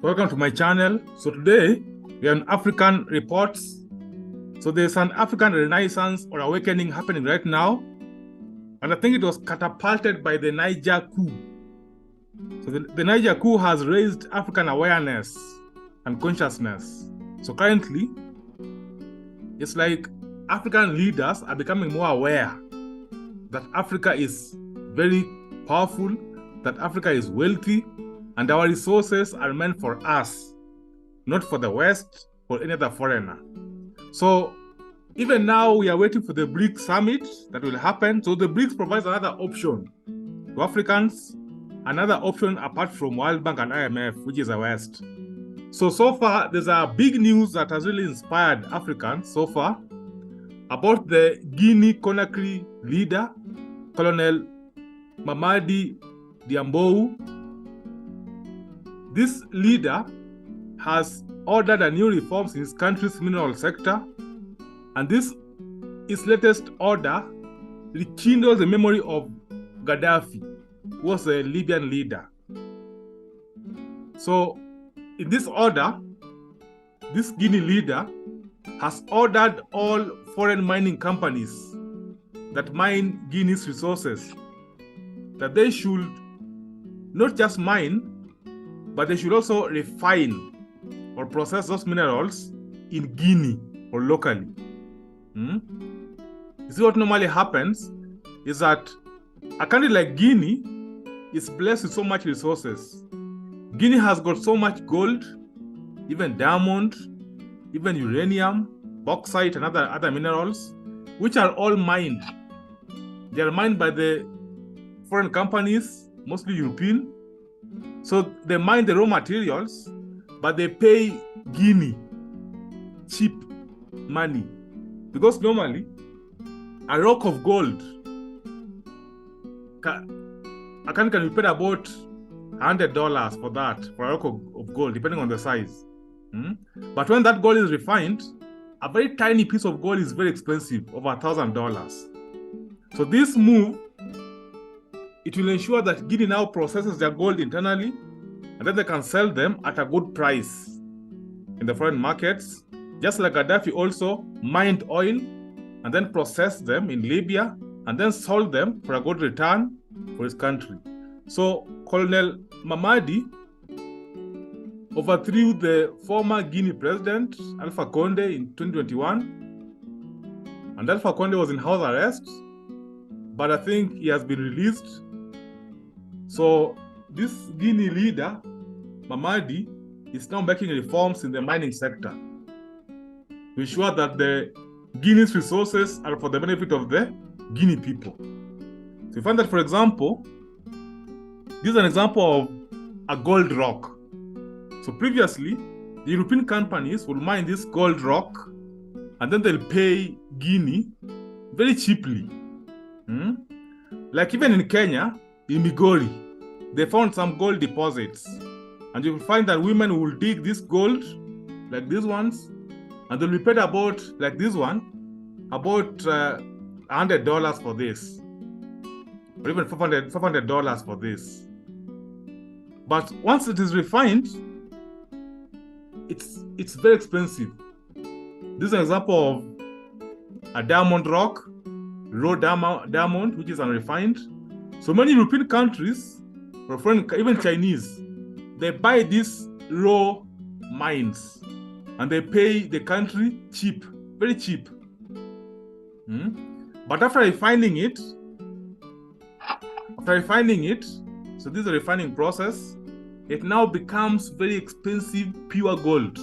Welcome to my channel. So today we are on African reports. So there's an African renaissance or awakening happening right now. And I think it was catapulted by the Niger coup. So the Niger coup has raised African awareness and consciousness. So currently, it's like African leaders are becoming more aware that Africa is very powerful, that Africa is wealthy, and our resources are meant for us, not for the West or any other foreigner. So even now, we are waiting for the BRICS summit that will happen. So the BRICS provides another option to Africans, another option apart from World Bank and IMF, which is the West. So far, there's a big news that has really inspired Africans so far about the Guinea Conakry leader, Colonel Mamadi Diambou. This leader has ordered a new reforms in his country's mineral sector, and this his latest order rekindles the memory of Gaddafi, who was a Libyan leader. So in this order, this Guinea leader has ordered all foreign mining companies that mine Guinea's resources that they should not just mine, but they should also refine or process those minerals in Guinea or locally. You see, what normally happens is that a country like Guinea is blessed with so much resources. Guinea has got so much gold, even diamond, even uranium, bauxite, and other minerals, which are all mined. They are mined by the foreign companies, mostly European. So they mine the raw materials, but they pay Guinea cheap money. Because normally, a rock of gold can be paid about $100 for that, for a rock of gold, depending on the size. But when that gold is refined, a very tiny piece of gold is very expensive, over $1,000. So this move, it will ensure that Guinea now processes their gold internally, and then they can sell them at a good price in the foreign markets. Just like Gaddafi also mined oil and then processed them in Libya and then sold them for a good return for his country. So Colonel Mamadi overthrew the former Guinea president, Alpha Conde, in 2021. And Alpha Conde was in house arrest, but I think he has been released. So this Guinea leader, Mamadi, is now making reforms in the mining sector to ensure that the Guinea's resources are for the benefit of the Guinea people. So you find that, for example, this is an example of a gold rock. So previously, the European companies will mine this gold rock and then they'll pay Guinea very cheaply. Like even in Kenya, in Migori, they found some gold deposits. And you will find that women will dig this gold, like these ones, and they'll be paid about, like this one, about $100 for this, or even $500 for this. But once it is refined, it's very expensive. This is an example of a diamond rock, raw diamond, which is unrefined. So many European countries, or foreign, even Chinese, they buy these raw mines and they pay the country cheap, very cheap. But after refining it, so this is a refining process, it now becomes very expensive pure gold,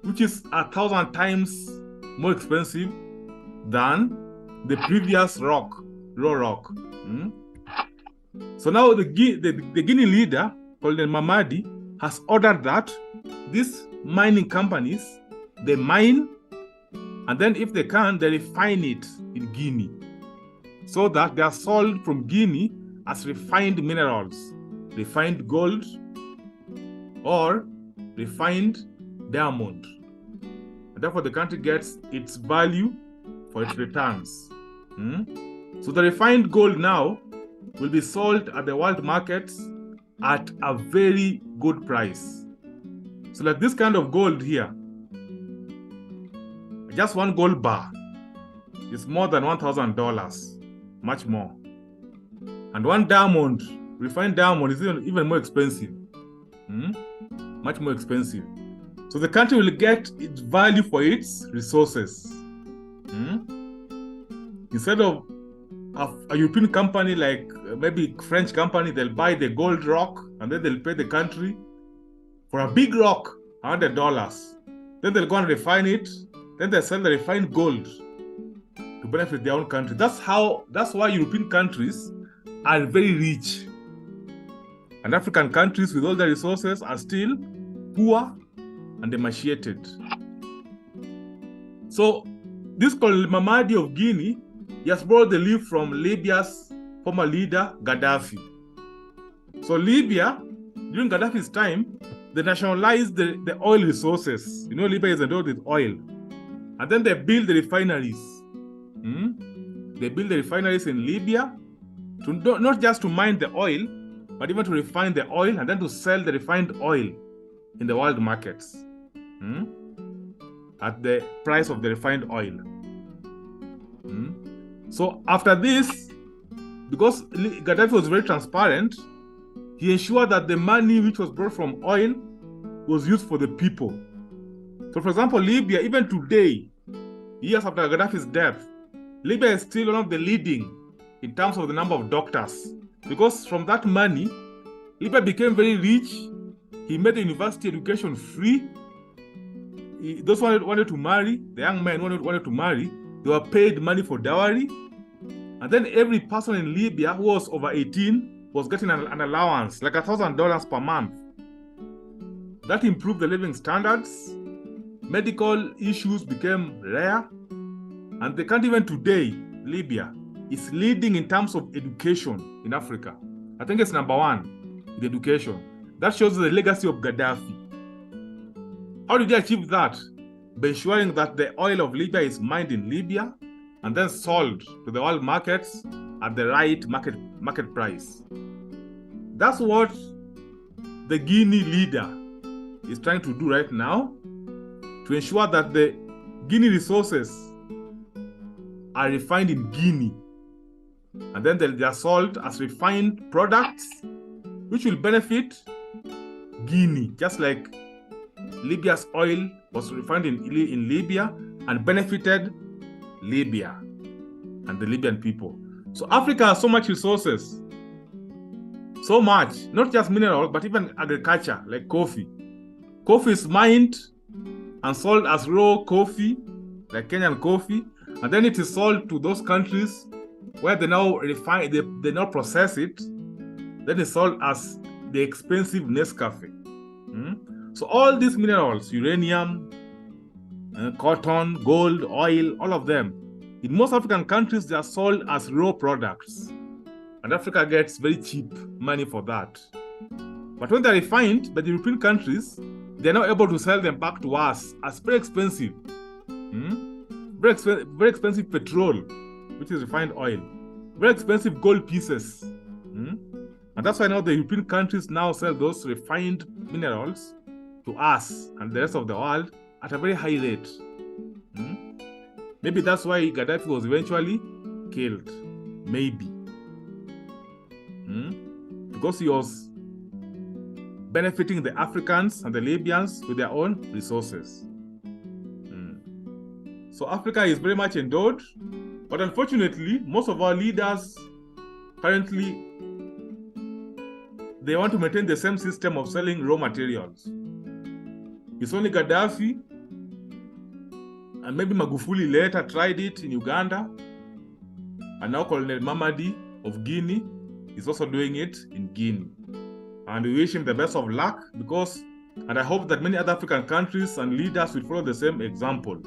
which is 1,000 times more expensive than the previous raw rock. So now the Guinea leader, Colonel Mamadi, has ordered that these mining companies, they mine, and then if they can, they refine it in Guinea, so that they are sold from Guinea as refined minerals, refined gold, or refined diamond. And therefore, the country gets its value for its returns. So the refined gold now will be sold at the world markets at a very good price. So like this kind of gold here, just one gold bar is more than $1,000, much more. And one diamond, refined diamond, is even more expensive. Much more expensive. So the country will get its value for its resources. Instead of a European company like maybe French company, they'll buy the gold rock and then they'll pay the country for a big rock, $100. Then they'll go and refine it. Then they sell the refined gold to benefit their own country. That's why European countries are very rich. And African countries with all the resources are still poor and emaciated. So this called Mamadi of Guinea, he has borrowed the leaf from Libya's former leader, Gaddafi. So Libya, during Gaddafi's time, they nationalized the oil resources. Libya is endowed with oil. And then they build the refineries. They build the refineries in Libya, not just to mine the oil, but even to refine the oil and then to sell the refined oil in the world markets at the price of the refined oil. So after this, because Gaddafi was very transparent, he ensured that the money which was brought from oil was used for the people. So for example, Libya, even today, years after Gaddafi's death, Libya is still one of the leading in terms of the number of doctors. Because from that money, Libya became very rich. He made the university education free. Those who wanted to marry, the young men wanted to marry, they were paid money for dowry. And then every person in Libya who was over 18 was getting an allowance, like $1,000 per month. That improved the living standards. Medical issues became rare. And the country even today, Libya, is leading in terms of education in Africa. I think it's number one in education. That shows the legacy of Gaddafi. How did he achieve that? By ensuring that the oil of Libya is mined in Libya and then sold to the world markets at the right market price. That's what the Guinea leader is trying to do right now to ensure that the Guinea resources are refined in Guinea. And then they are sold as refined products, which will benefit Guinea, just like Libya's oil was refined in Libya and benefited Libya and the Libyan people. So Africa has so much resources, so much, not just minerals, but even agriculture, like coffee. Coffee is mined and sold as raw coffee, like Kenyan coffee, and then it is sold to those countries where they now refine, they now process it, then it's sold as the expensive Nescafe. So all these minerals, uranium, cotton, gold, oil, all of them, in most African countries, they are sold as raw products. And Africa gets very cheap money for that. But when they're refined by the European countries, they're now able to sell them back to us as very expensive. Very expensive petrol, which is refined oil. Very expensive gold pieces. And that's why now the European countries now sell those refined minerals to us and the rest of the world at a very high rate. Maybe that's why Gaddafi was eventually killed. Maybe. Because he was benefiting the Africans and the Libyans with their own resources. So Africa is very much endowed, but unfortunately, most of our leaders currently, they want to maintain the same system of selling raw materials. It's only Gaddafi, and maybe Magufuli later tried it in Uganda, and now Colonel Mamadi of Guinea is also doing it in Guinea. And we wish him the best of luck and I hope that many other African countries and leaders will follow the same example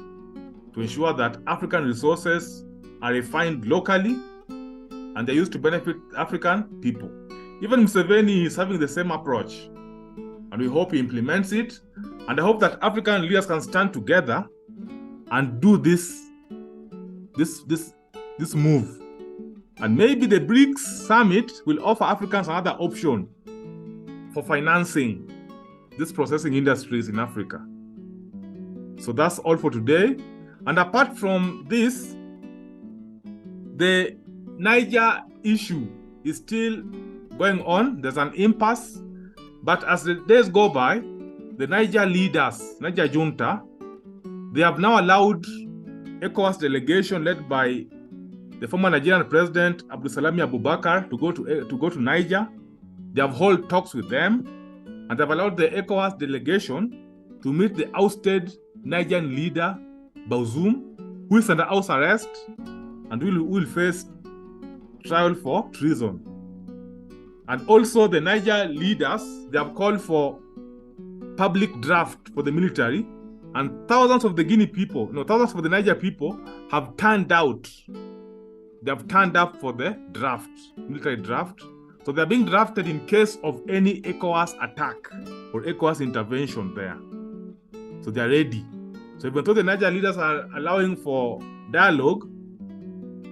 to ensure that African resources are refined locally and they're used to benefit African people. Even Museveni is having the same approach, and we hope he implements it. And I hope that African leaders can stand together and do this move. And maybe the BRICS summit will offer Africans another option for financing these processing industries in Africa. So that's all for today. And apart from this, the Niger issue is still going on. There's an impasse. But as the days go by, the Niger leaders, Niger junta, they have now allowed ECOWAS delegation led by the former Nigerian president, Abdulsalami Abubakar, to go to Niger. They have held talks with them, and they've allowed the ECOWAS delegation to meet the ousted Nigerian leader, Bazoum, who is under house arrest and will face trial for treason. And also the Niger leaders, they have called for public draft for the military, and thousands of the Guinea people, thousands of the Niger people have turned out. They have turned up for the draft, military draft. So they're being drafted in case of any ECOWAS attack or ECOWAS intervention there. So they're ready. So even though the Niger leaders are allowing for dialogue,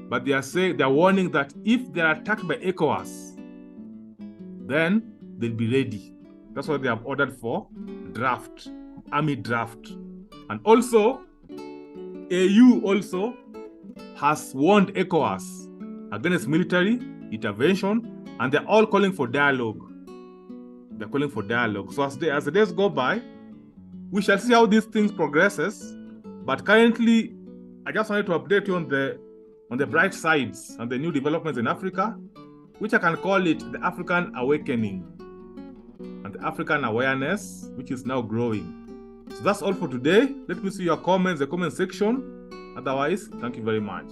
but they are warning that if they're attacked by ECOWAS, then they'll be ready. That's why they have ordered for draft, army draft. And also, AU also has warned ECOWAS against military intervention, and they're all calling for dialogue. They're calling for dialogue. So as the days go by, we shall see how these things progresses. But currently, I just wanted to update you on the bright sides and the new developments in Africa, which I can call it the African awakening and the African awareness, which is now growing. So that's all for today. Let me see your comments in the comment section. Otherwise, thank you very much.